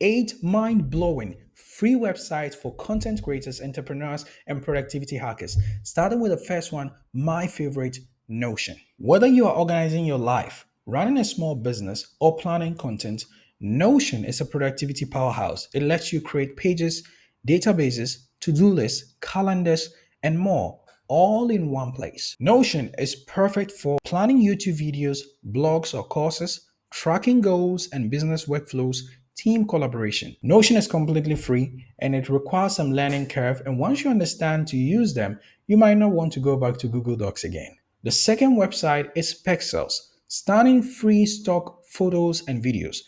8 mind-blowing free websites for content creators, entrepreneurs, and productivity hackers. Starting with the first one, my favorite, Notion. Whether you are organizing your life, running a small business, or planning content, Notion is a productivity powerhouse. It lets you create pages, databases, to-do lists, calendars, and more all in one place. Notion is perfect for planning YouTube videos, blogs, or courses, tracking goals and business workflows, team collaboration. Notion is completely free and it requires some learning curve. And once you understand to use them, you might not want to go back to Google Docs again. The second website is Pexels, starting free stock photos and videos.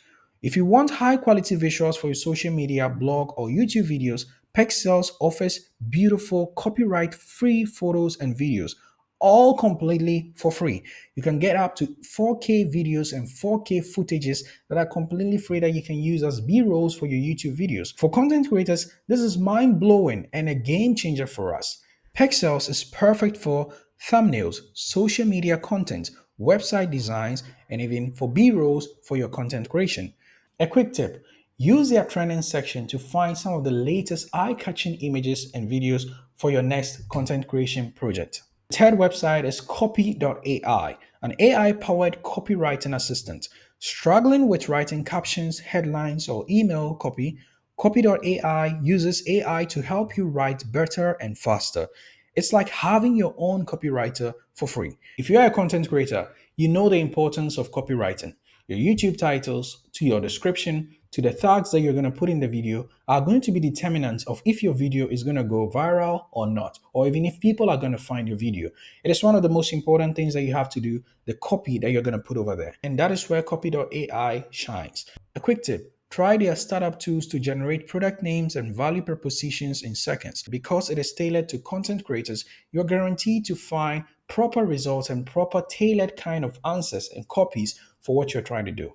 If you want high quality visuals for your social media, blog, or YouTube videos, Pexels offers beautiful copyright free photos and videos, all completely for free. You can get up to 4K videos and 4K footages that are completely free that you can use as B-rolls for your YouTube videos. For content creators, this is mind-blowing and a game changer for us. Pexels is perfect for thumbnails, social media content, website designs, and even for B-rolls for your content creation. A quick tip, use their trending section to find some of the latest eye-catching images and videos for your next content creation project. The third website is Copy.Ai, an AI-powered copywriting assistant. Struggling with writing captions, headlines, or email copy, Copy.Ai uses AI to help you write better and faster. It's like having your own copywriter for free. If you are a content creator, you know the importance of copywriting. Your YouTube titles, to your description, to the tags that you're going to put in the video are going to be determinants of if your video is going to go viral or not, or even if people are going to find your video. It is one of the most important things that you have to do, the copy that you're going to put over there. And that is where Copy.ai shines. A quick tip. Try their startup tools to generate product names and value propositions in seconds. Because it is tailored to content creators, you're guaranteed to find proper results and proper tailored kind of answers and copies for what you're trying to do.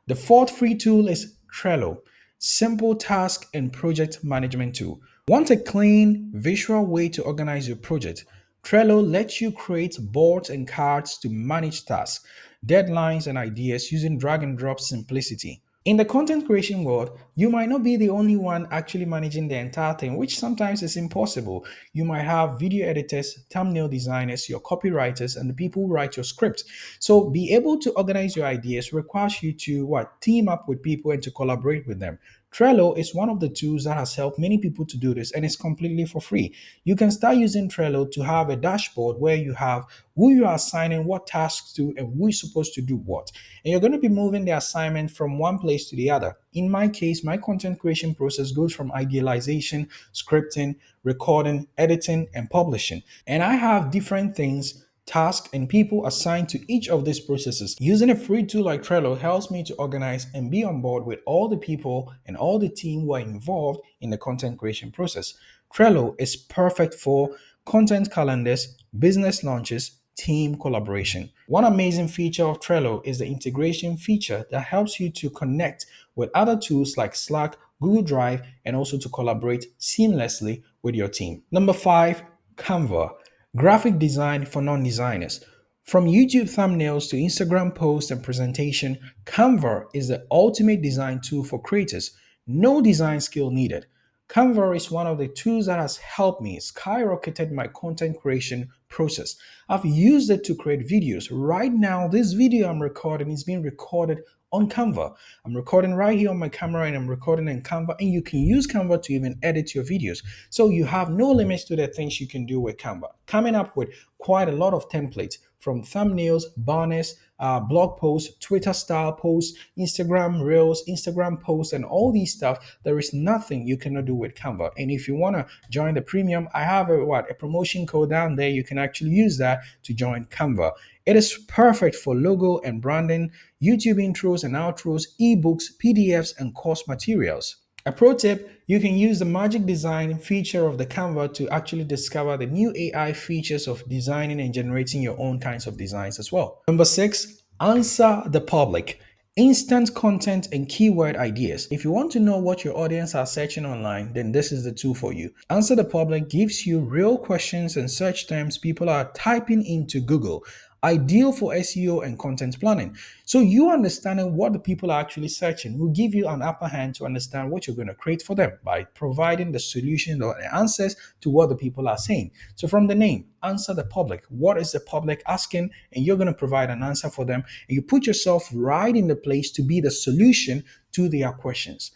The fourth free tool is Trello, simple task and project management tool. Want a clean, visual way to organize your project? Trello lets you create boards and cards to manage tasks, deadlines, and ideas using drag and drop simplicity. In the content creation world, you might not be the only one actually managing the entire thing, which sometimes is impossible. You might have video editors, thumbnail designers, your copywriters, and the people who write your script. So be able to organize your ideas requires you to team up with people and to collaborate with them. Trello is one of the tools that has helped many people to do this and it's completely for free. You can start using Trello to have a dashboard where you have who you are assigning what tasks to and who is supposed to do what. And you're going to be moving the assignment from one place to the other. In my case, my content creation process goes from idealization, scripting, recording, editing, and publishing. And I have different things, tasks, and people assigned to each of these processes. Using a free tool like Trello helps me to organize and be on board with all the people and all the team who are involved in the content creation process. Trello is perfect for content calendars, business launches, team collaboration. One amazing feature of Trello is the integration feature that helps you to connect with other tools like Slack, Google Drive, and also to collaborate seamlessly with your team. Number five, Canva, graphic design for non-designers. From YouTube thumbnails to Instagram posts and presentation, Canva is the ultimate design tool for creators. No design skill needed. Canva is one of the tools that has helped me skyrocketed my content creation process. I've used it to create videos. Right now, this video I'm recording is being recorded on Canva. I'm recording right here on my camera and I'm recording in Canva, and you can use Canva to even edit your videos. So you have no limits to the things you can do with Canva. Coming up with quite a lot of templates from thumbnails, banners, blog posts, Twitter style posts, Instagram reels, Instagram posts, and all these stuff. There is nothing you cannot do with Canva. And if you want to join the premium, I have a promotion code down there. You can actually use that to join Canva. It is perfect for logo and branding, YouTube intros and outros, ebooks, PDFs, and course materials. A pro tip, you can use the magic design feature of the Canva to actually discover the new AI features of designing and generating your own kinds of designs as well. Number six, Answer the Public. Instant content and keyword ideas. If you want to know what your audience are searching online, then this is the tool for you. Answer the Public gives you real questions and search terms people are typing into Google. ideal for SEO and content planning. So you understanding what the people are actually searching will give you an upper hand to understand what you're going to create for them by providing the solution or the answers to what the people are saying. So from the name, answer the public. What is the public asking? And you're going to provide an answer for them. And you put yourself right in the place to be the solution to their questions.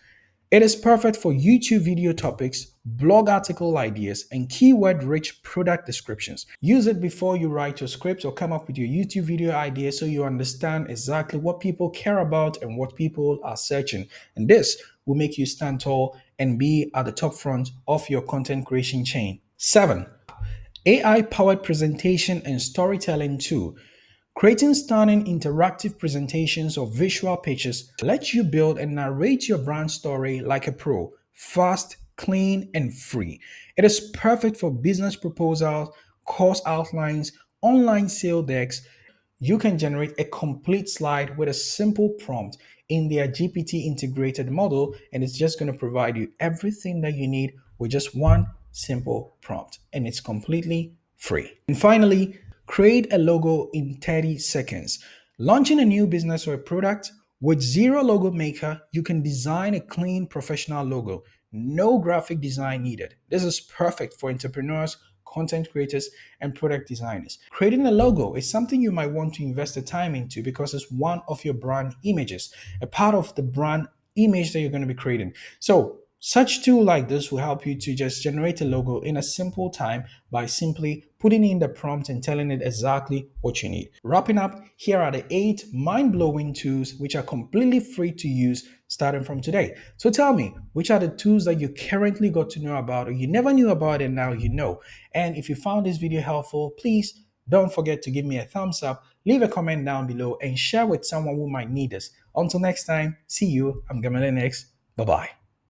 It is perfect for YouTube video topics, blog article ideas, and keyword rich product descriptions. Use it before you write your script or come up with your YouTube video idea so you understand exactly what people care about and what people are searching. And this will make you stand tall and be at the top front of your content creation chain. 7. AI powered presentation and storytelling tool. Creating stunning interactive presentations or visual pitches lets you build and narrate your brand story like a pro, fast, clean, and free. It is perfect for business proposals, course outlines, online sale decks. You can generate a complete slide with a simple prompt in their GPT integrated model, and it's just going to provide you everything that you need with just one simple prompt, and it's completely free. And finally, create a logo in 30 seconds. Launching a new business or a product with zero logo maker, you can design a clean professional logo. No graphic design needed. This is perfect for entrepreneurs, content creators, and product designers. Creating a logo is something you might want to invest the time into because it's one of your brand images, a part of the brand image that you're going to be creating. So such tool like this will help you to just generate a logo in a simple time by simply putting in the prompt and telling it exactly what you need. Wrapping up, here are the 8 mind-blowing tools which are completely free to use starting from today. So tell me, which are the tools that you currently got to know about or you never knew about and now you know? And if you found this video helpful, please don't forget to give me a thumbs up, leave a comment down below, and share with someone who might need this. Until next time, see you. I'm Gamalenex. Bye-bye.